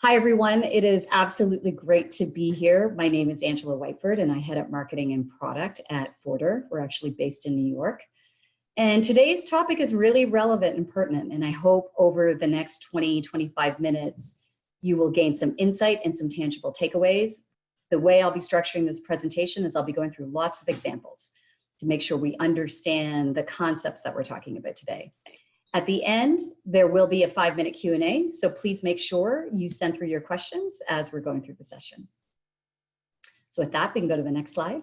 Hi, everyone. It is absolutely great to be here. My name is Angela Whiteford, and I head up marketing and product at Forder. We're actually based in New York. And today's topic is really relevant and pertinent, and I hope over the next 25 minutes, you will gain some insight and some tangible takeaways. The way I'll be structuring this presentation is I'll be going through lots of examples to make sure we understand the concepts that we're talking about today. At the end, there will be a 5-minute Q&A, so please make sure you send through your questions as we're going through the session. So with that, we can go to the next slide.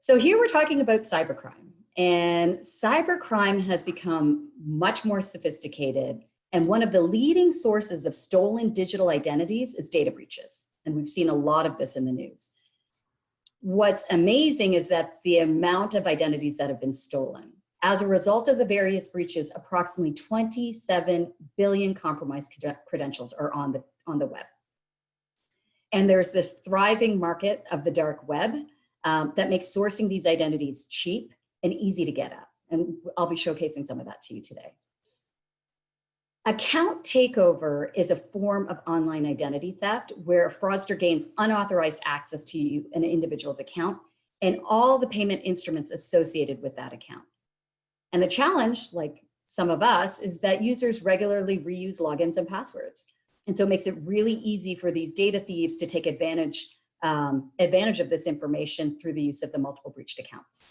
So here we're talking about cybercrime, and cybercrime has become much more sophisticated, and one of the leading sources of stolen digital identities is data breaches, and we've seen a lot of this in the news. What's amazing is that the amount of identities that have been stolen. As a result of the various breaches, approximately 27 billion compromised credentials are on the web. And there's this thriving market of the dark web that makes sourcing these identities cheap and easy to get at. And I'll be showcasing some of that to you today. Account takeover is a form of online identity theft where a fraudster gains unauthorized access to an individual's account and all the payment instruments associated with that account. And the challenge, like some of us, is that users regularly reuse logins and passwords. And so it makes it really easy for these data thieves to take advantage of this information through the use of the multiple breached accounts.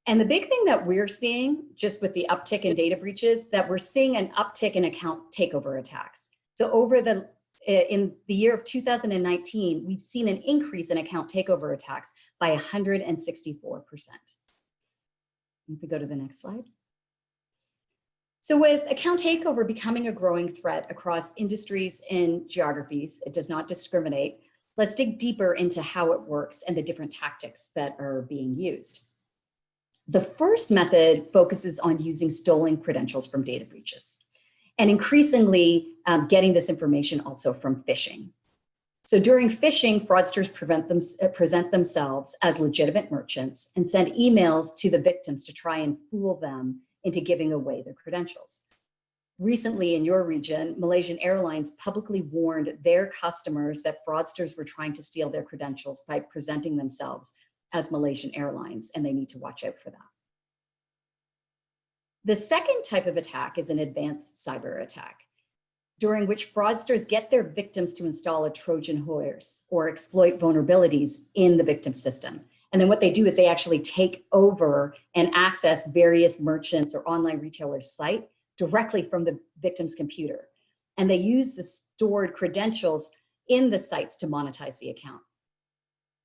And the big thing that we're seeing, just with the uptick in data breaches, that we're seeing an uptick in account takeover attacks. So in the year of 2019, we've seen an increase in account takeover attacks by 164%. If we go to the next slide. So with account takeover becoming a growing threat across industries and geographies, it does not discriminate. Let's dig deeper into how it works and the different tactics that are being used. The first method focuses on using stolen credentials from data breaches, and increasingly getting this information also from phishing. So during phishing, fraudsters present themselves as legitimate merchants and send emails to the victims to try and fool them into giving away their credentials. Recently in your region, Malaysian Airlines publicly warned their customers that fraudsters were trying to steal their credentials by presenting themselves as Malaysian Airlines, and they need to watch out for that. The second type of attack is an advanced cyber attack, during which fraudsters get their victims to install a Trojan horse or exploit vulnerabilities in the victim system. And then what they do is they actually take over and access various merchants or online retailers' site directly from the victim's computer. And they use the stored credentials in the sites to monetize the account.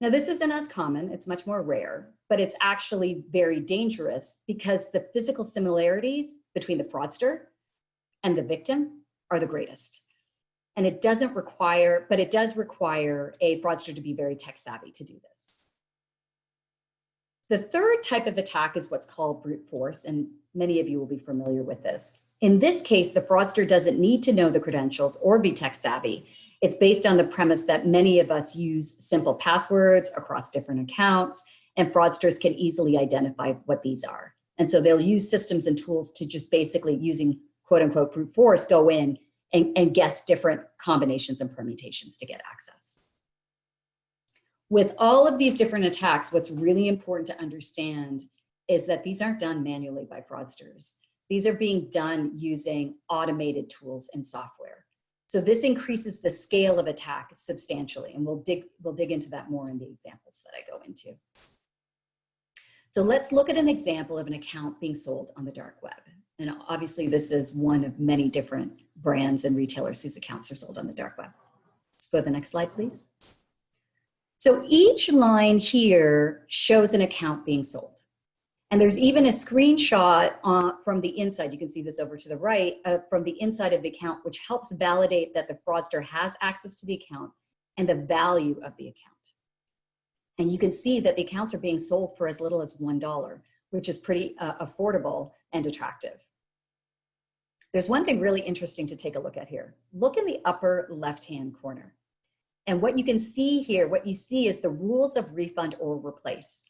Now, this isn't as common, it's much more rare, but it's actually very dangerous because the physical similarities between the fraudster and the victim are the greatest. And it does require a fraudster to be very tech savvy to do this. The third type of attack is what's called brute force, and many of you will be familiar with this. In this case, the fraudster doesn't need to know the credentials or be tech savvy. It's based on the premise that many of us use simple passwords across different accounts, and fraudsters can easily identify what these are. And so they'll use systems and tools to just basically using quote unquote brute force, go in and guess different combinations and permutations to get access. With all of these different attacks, what's really important to understand is that these aren't done manually by fraudsters. These are being done using automated tools and software. So this increases the scale of attack substantially, and we'll dig into that more in the examples that I go into. So let's look at an example of an account being sold on the dark web. And obviously this is one of many different brands and retailers whose accounts are sold on the dark web. Let's go to the next slide, please. So each line here shows an account being sold. And there's even a screenshot from the inside, you can see this over to the right, from the inside of the account, which helps validate that the fraudster has access to the account and the value of the account. And you can see that the accounts are being sold for as little as $1, which is pretty affordable and attractive. There's one thing really interesting to take a look at here. Look in the upper left-hand corner. And what you can see here, what you see is the rules of refund or replace.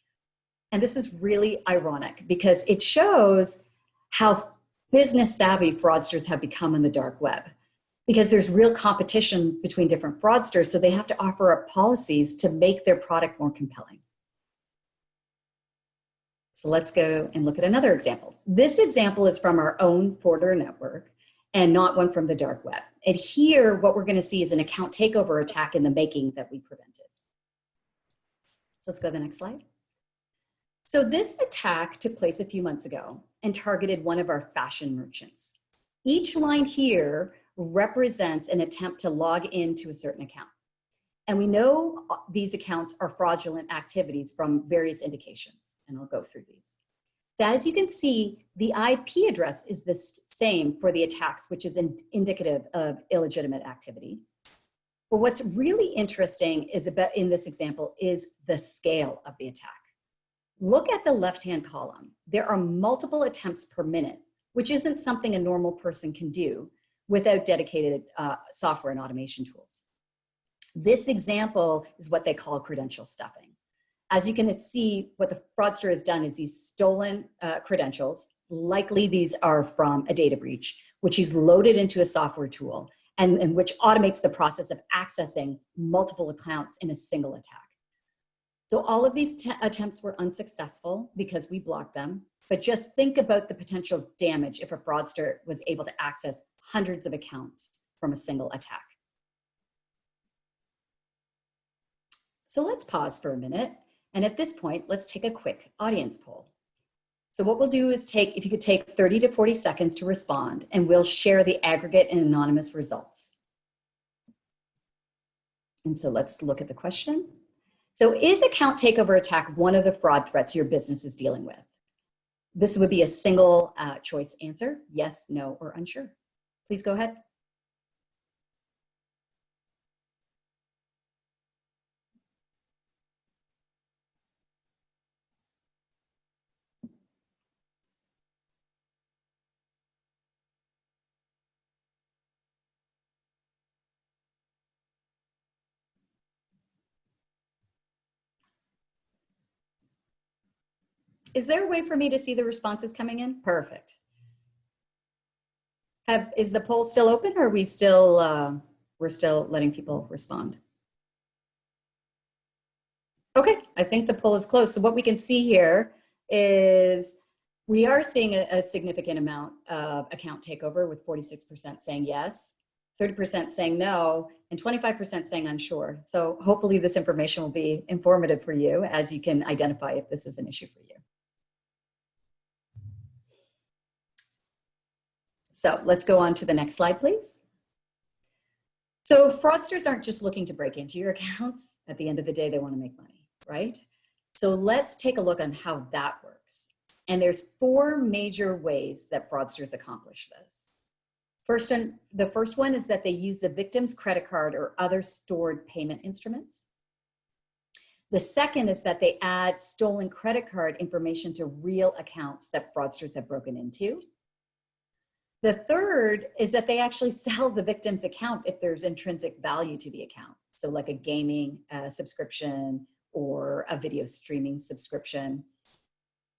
And this is really ironic because it shows how business savvy fraudsters have become in the dark web. because there's real competition between different fraudsters, so they have to offer up policies to make their product more compelling. So let's go and look at another example. This example is from our own Forder network and not one from the dark web. And here, what we're going to see is an account takeover attack in the making that we prevented. So let's go to the next slide. So this attack took place a few months ago and targeted one of our fashion merchants. Each line here represents an attempt to log into a certain account. And we know these accounts are fraudulent activities from various indications, and I'll go through these. So as you can see, the IP address is the same for the attacks, which is indicative of illegitimate activity. But what's really interesting is in this example is the scale of the attack. Look at the left-hand column. There are multiple attempts per minute, which isn't something a normal person can do without dedicated software and automation tools. This example is what they call credential stuffing. As you can see, what the fraudster has done is he's stolen credentials. Likely these are from a data breach, which he's loaded into a software tool and which automates the process of accessing multiple accounts in a single attack. So all of these attempts were unsuccessful because we blocked them, but just think about the potential damage if a fraudster was able to access hundreds of accounts from a single attack. So let's pause for a minute. And at this point, let's take a quick audience poll. So what we'll do is if you could take 30 to 40 seconds to respond, and we'll share the aggregate and anonymous results. And so let's look at the question. So is account takeover attack one of the fraud threats your business is dealing with? This would be a single choice answer, yes, no, or unsure. Please go ahead. Is there a way for me to see the responses coming in? Perfect. Is the poll still open, or are we still, we're still letting people respond? Okay, I think the poll is closed. So what we can see here is we are seeing a significant amount of account takeover, with 46% saying yes, 30% saying no, and 25% saying unsure. So hopefully this information will be informative for you as you can identify if this is an issue for you. So let's go on to the next slide, please. So fraudsters aren't just looking to break into your accounts. At the end of the day, they want to make money, right? So let's take a look on how that works. And there's 4 major ways that fraudsters accomplish this. The first one is that they use the victim's credit card or other stored payment instruments. The second is that they add stolen credit card information to real accounts that fraudsters have broken into. The third is that they actually sell the victim's account if there's intrinsic value to the account. So like a gaming subscription or a video streaming subscription.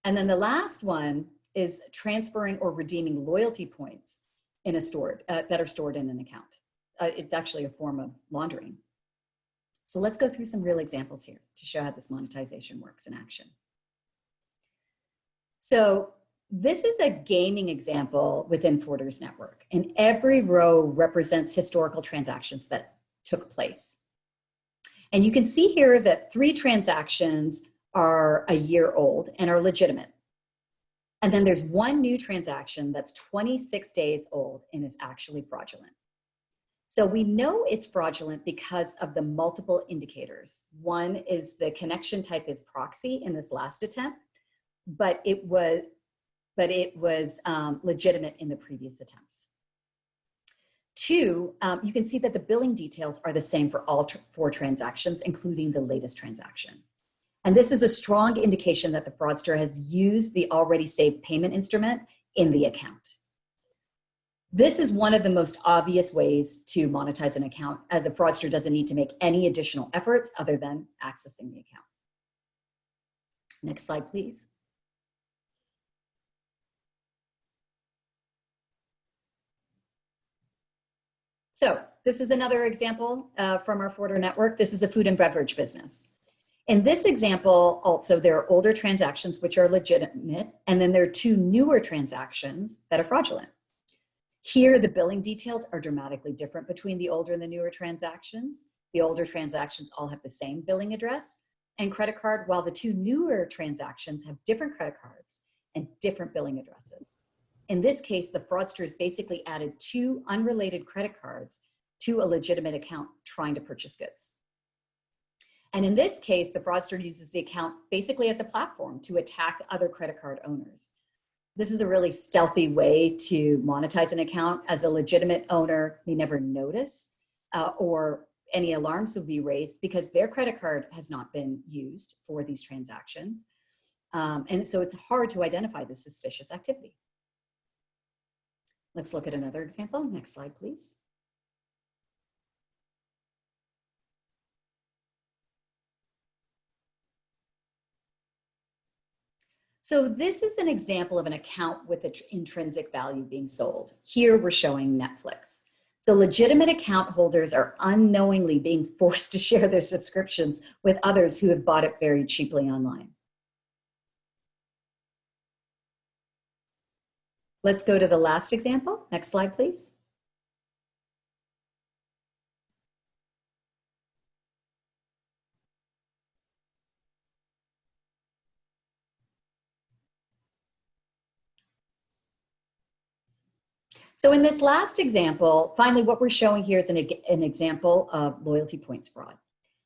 And then the last one is transferring or redeeming loyalty points in that are stored in an account. It's actually a form of laundering. So let's go through some real examples here to show how this monetization works in action. So this is a gaming example within Forder's network, and every row represents historical transactions that took place. And you can see here that 3 transactions are a year old and are legitimate. And then there's 1 new transaction that's 26 days old and is actually fraudulent. So we know it's fraudulent because of the multiple indicators. One is the connection type is proxy in this last attempt, but it was legitimate in the previous attempts. 2, you can see that the billing details are the same for all 4 transactions, including the latest transaction. And this is a strong indication that the fraudster has used the already saved payment instrument in the account. This is one of the most obvious ways to monetize an account, as a fraudster doesn't need to make any additional efforts other than accessing the account. Next slide, please. So this is another example from our Forder network. This is a food and beverage business. In this example, also, there are older transactions which are legitimate, and then there are 2 newer transactions that are fraudulent. Here, the billing details are dramatically different between the older and the newer transactions. The older transactions all have the same billing address and credit card, while the 2 newer transactions have different credit cards and different billing addresses. In this case, the fraudsters basically added 2 unrelated credit cards to a legitimate account trying to purchase goods. And in this case, the fraudster uses the account basically as a platform to attack other credit card owners. This is a really stealthy way to monetize an account, as a legitimate owner may never notice or any alarms would be raised because their credit card has not been used for these transactions. And so it's hard to identify the suspicious activity. Let's look at another example. Next slide, please. So this is an example of an account with an intrinsic value being sold. Here we're showing Netflix. So legitimate account holders are unknowingly being forced to share their subscriptions with others who have bought it very cheaply online. Let's go to the last example. Next slide, please. So in this last example, finally, what we're showing here is an example of loyalty points fraud.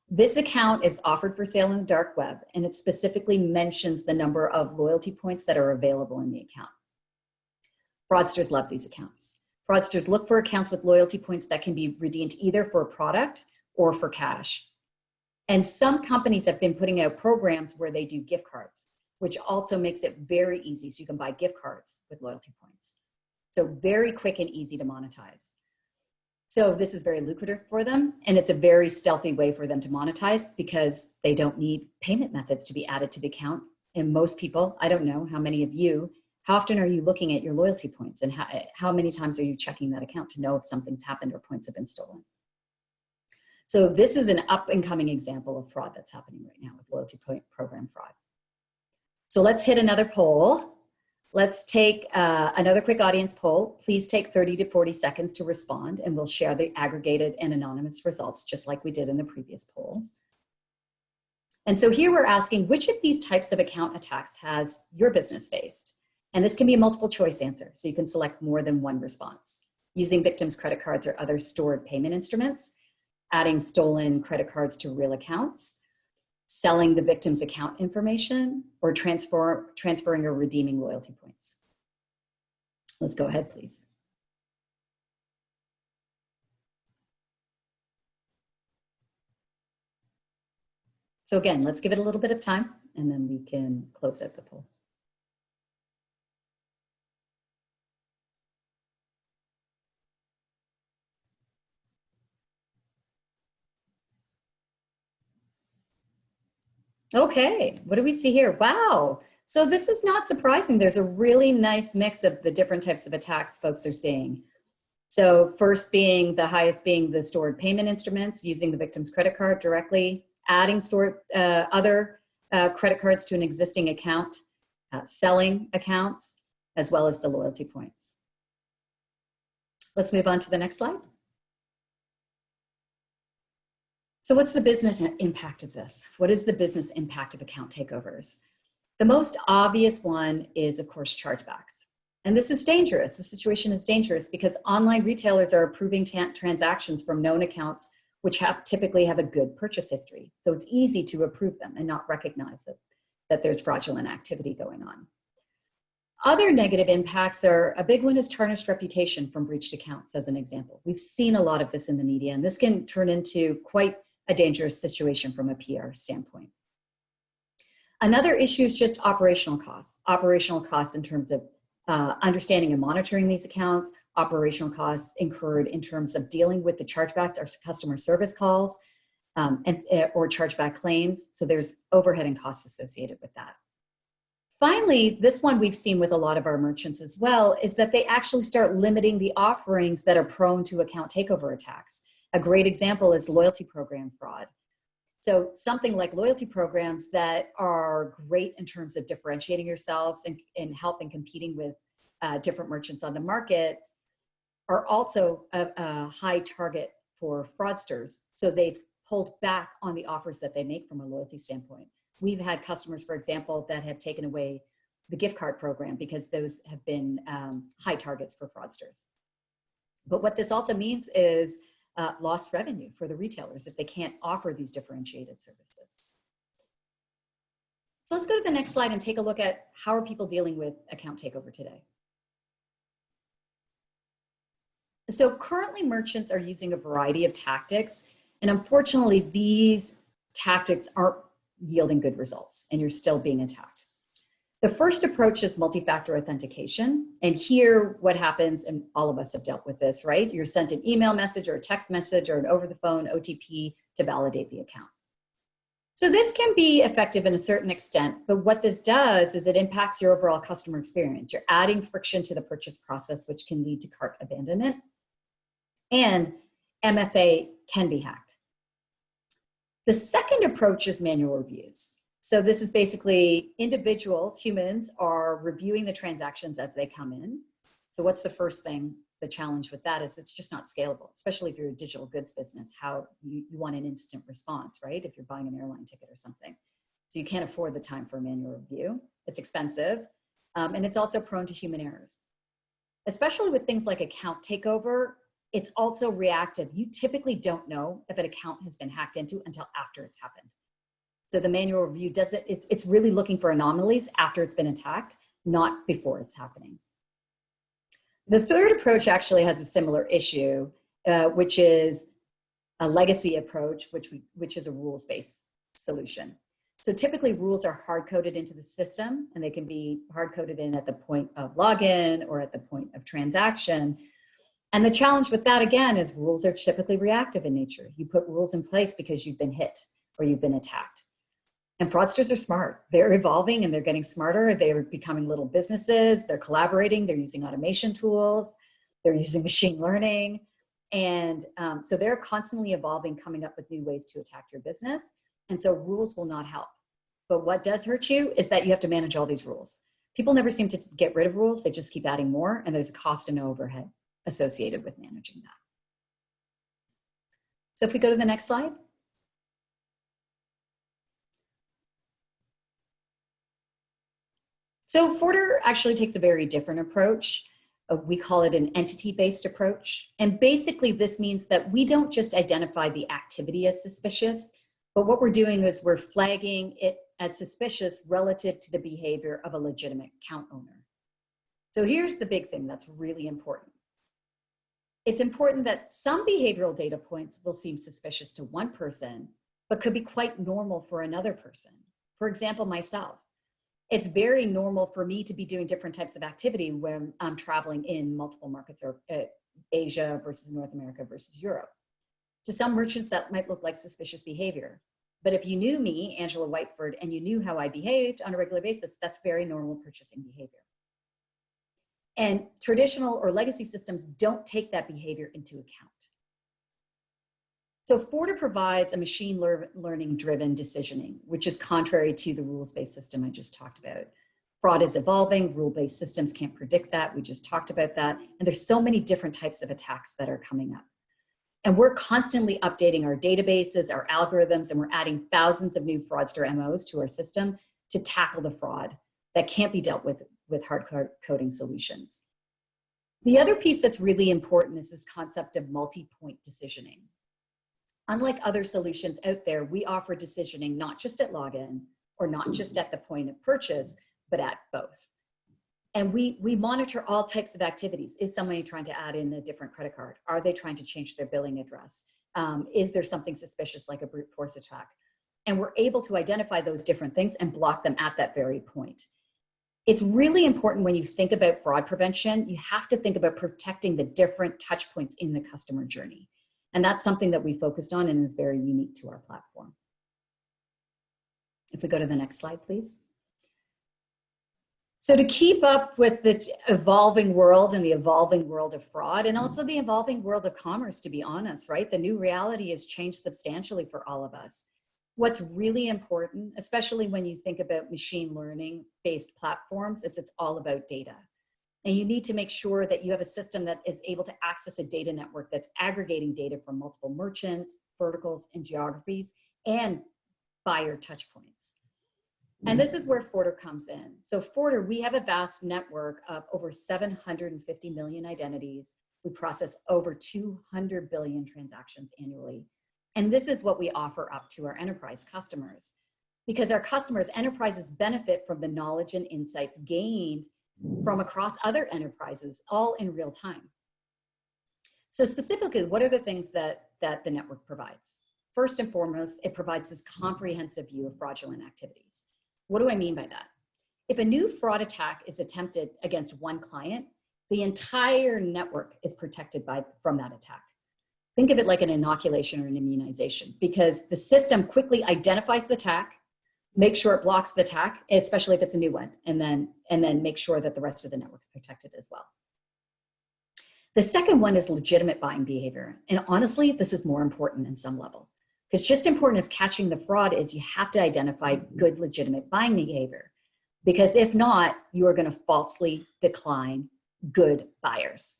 This account is offered for sale on the dark web, and it specifically mentions the number of loyalty points that are available in the account. Fraudsters love these accounts. Fraudsters look for accounts with loyalty points that can be redeemed either for a product or for cash. And some companies have been putting out programs where they do gift cards, which also makes it very easy. So you can buy gift cards with loyalty points. So very quick and easy to monetize. So this is very lucrative for them, and it's a very stealthy way for them to monetize because they don't need payment methods to be added to the account. And most people, I don't know how many of you, how often are you looking at your loyalty points, and how many times are you checking that account to know if something's happened or points have been stolen? So this is an up and coming example of fraud that's happening right now with loyalty point program fraud. So let's hit another poll. Let's take another quick audience poll. Please take 30 to 40 seconds to respond, and we'll share the aggregated and anonymous results just like we did in the previous poll. And so here we're asking, which of these types of account attacks has your business faced? And this can be a multiple choice answer, so you can select more than one response. Using victims' credit cards or other stored payment instruments, adding stolen credit cards to real accounts, selling the victim's account information, or transferring or redeeming loyalty points. Let's go ahead, please. So again, let's give it a little bit of time, and then we can close out the poll. Okay, what do we see here? Wow. So this is not surprising. There's a really nice mix of the different types of attacks folks are seeing. So first being the highest being the stored payment instruments, using the victim's credit card directly, adding stored other credit cards to an existing account, selling accounts, as well as the loyalty points. Let's move on to the next slide. So what's the business impact of this? What is the business impact of account takeovers? The most obvious one is, of course, chargebacks. And this is dangerous. The situation is dangerous because online retailers are approving transactions from known accounts which typically have a good purchase history. So it's easy to approve them and not recognize that there's fraudulent activity going on. Other negative impacts are, a big one is tarnished reputation from breached accounts, as an example. We've seen a lot of this in the media, and this can turn into quite a dangerous situation from a PR standpoint. Another issue is just operational costs in terms of understanding and monitoring these accounts, operational costs incurred in terms of dealing with the chargebacks or customer service calls or chargeback claims. So there's overhead and costs associated with that. Finally, this one we've seen with a lot of our merchants as well, is that they actually start limiting the offerings that are prone to account takeover attacks. A great example is loyalty program fraud. So something like loyalty programs that are great in terms of differentiating yourselves and helping competing with different merchants on the market are also a high target for fraudsters. So they've pulled back on the offers that they make from a loyalty standpoint. We've had customers, for example, that have taken away the gift card program because those have been high targets for fraudsters. But what this also means is lost revenue for the retailers if they can't offer these differentiated services. So let's go to the next slide and take a look at how are people dealing with account takeover today. So currently merchants are using a variety of tactics, and unfortunately these tactics aren't yielding good results and you're still being attacked. The first approach is multi-factor authentication. And here what happens, and all of us have dealt with this, right? You're sent an email message or a text message or an over the phone OTP to validate the account. So this can be effective in a certain extent, but what this does is it impacts your overall customer experience. You're adding friction to the purchase process, which can lead to cart abandonment. And MFA can be hacked. The second approach is manual reviews. So this is basically individuals, humans, are reviewing the transactions as they come in. So what's the first thing? The challenge with that is it's just not scalable, especially if you're a digital goods business, how you want an instant response, right? If you're buying an airline ticket or something. So you can't afford the time for a manual review. It's expensive, and it's also prone to human errors. Especially with things like account takeover, it's also reactive. You typically don't know if an account has been hacked into until after it's happened. So the manual review does it, it's really looking for anomalies after it's been attacked, not before it's happening. The third approach actually has a similar issue, which is a legacy approach, which is a rules-based solution. So typically rules are hard-coded into the system, and they can be hard-coded in at the point of login or at the point of transaction. And the challenge with that, again, is rules are typically reactive in nature. You put rules in place because you've been hit or you've been attacked. And fraudsters are smart. They're evolving and they're getting smarter. They're becoming little businesses. They're collaborating. They're using automation tools. They're using machine learning. And so they're constantly evolving, coming up with new ways to attack your business. And so rules will not help. But what does hurt you is that you have to manage all these rules. People never seem to get rid of rules. They just keep adding more. And there's a cost and overhead associated with managing that. So if we go to the next slide. So Forder actually takes a very different approach. We call it an entity-based approach. And basically this means that we don't just identify the activity as suspicious, but what we're doing is we're flagging it as suspicious relative to the behavior of a legitimate account owner. So here's the big thing that's really important. It's important that some behavioral data points will seem suspicious to one person, but could be quite normal for another person. For example, myself. It's very normal for me to be doing different types of activity when I'm traveling in multiple markets, or Asia versus North America versus Europe. To some merchants, that might look like suspicious behavior. But if you knew me, Angela Whiteford, and you knew how I behaved on a regular basis, that's very normal purchasing behavior. And traditional or legacy systems don't take that behavior into account. So Forder provides a machine learning driven decisioning, which is contrary to the rules-based system I just talked about. Fraud is evolving, rule-based systems can't predict that. We just talked about that. And there's so many different types of attacks that are coming up. And we're constantly updating our databases, our algorithms, and we're adding thousands of new fraudster MOs to our system to tackle the fraud that can't be dealt with hard coding solutions. The other piece that's really important is this concept of multi-point decisioning. Unlike other solutions out there, we offer decisioning not just at login or not just at the point of purchase, but at both. And we monitor all types of activities. Is somebody trying to add in a different credit card? Are they trying to change their billing address? Is there something suspicious like a brute force attack? And we're able to identify those different things and block them at that very point. It's really important when you think about fraud prevention, you have to think about protecting the different touch points in the customer journey. And that's something that we focused on and is very unique to our platform. If we go to the next slide, please. So to keep up with the evolving world and the evolving world of fraud, and also the evolving world of commerce, to be honest, right? The new reality has changed substantially for all of us. What's really important, especially when you think about machine learning based platforms, is it's all about data. And you need to make sure that you have a system that is able to access a data network that's aggregating data from multiple merchants, verticals, and geographies, and buyer touch points. And this is where Forter comes in. So Forter, we have a vast network of over 750 million identities. We process over 200 billion transactions annually. And this is what we offer up to our enterprise customers. Because our customers, enterprises, benefit from the knowledge and insights gained from across other enterprises, all in real time. So specifically, what are the things that the network provides? First and foremost, it provides this comprehensive view of fraudulent activities. What do I mean by that? If a new fraud attack is attempted against one client, the entire network is protected from that attack. Think of it like an inoculation or an immunization, because the system quickly identifies the attack, make sure it blocks the attack, especially if it's a new one, and then make sure that the rest of the network is protected as well. The second one is legitimate buying behavior. And honestly, this is more important in some level. Because just important as catching the fraud is you have to identify good, legitimate buying behavior. Because if not, you are going to falsely decline good buyers.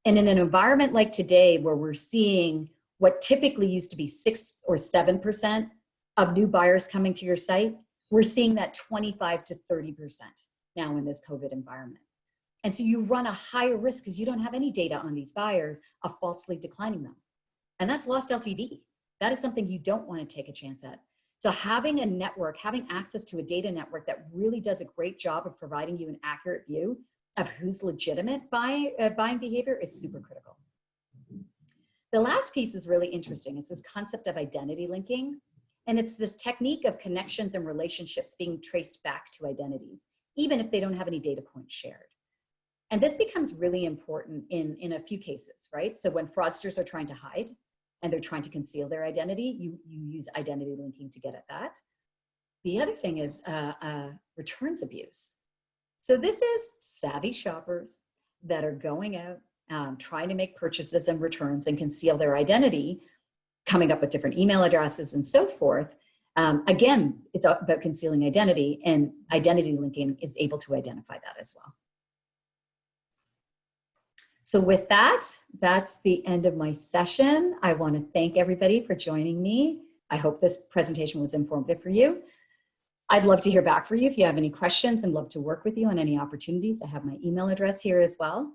And in an environment like today, where we're seeing what typically used to be 6 or 7% of new buyers coming to your site, we're seeing that 25 to 30% now in this COVID environment. And so you run a higher risk because you don't have any data on these buyers of falsely declining them. And that's lost LTV. That is something you don't want to take a chance at. So having a network, having access to a data network that really does a great job of providing you an accurate view of who's legitimate buying behavior is super critical. The last piece is really interesting. It's this concept of identity linking. And it's this technique of connections and relationships being traced back to identities, even if they don't have any data points shared. And this becomes really important in a few cases, right? So when fraudsters are trying to hide and they're trying to conceal their identity, you use identity linking to get at that. The other thing is returns abuse. So this is savvy shoppers that are going out, trying to make purchases and returns and conceal their identity, coming up with different email addresses and so forth. Again, it's about concealing identity, and identity linking is able to identify that as well. So with that, that's the end of my session. I want to thank everybody for joining me. I hope this presentation was informative for you. I'd love to hear back from you if you have any questions, and love to work with you on any opportunities. I have my email address here as well.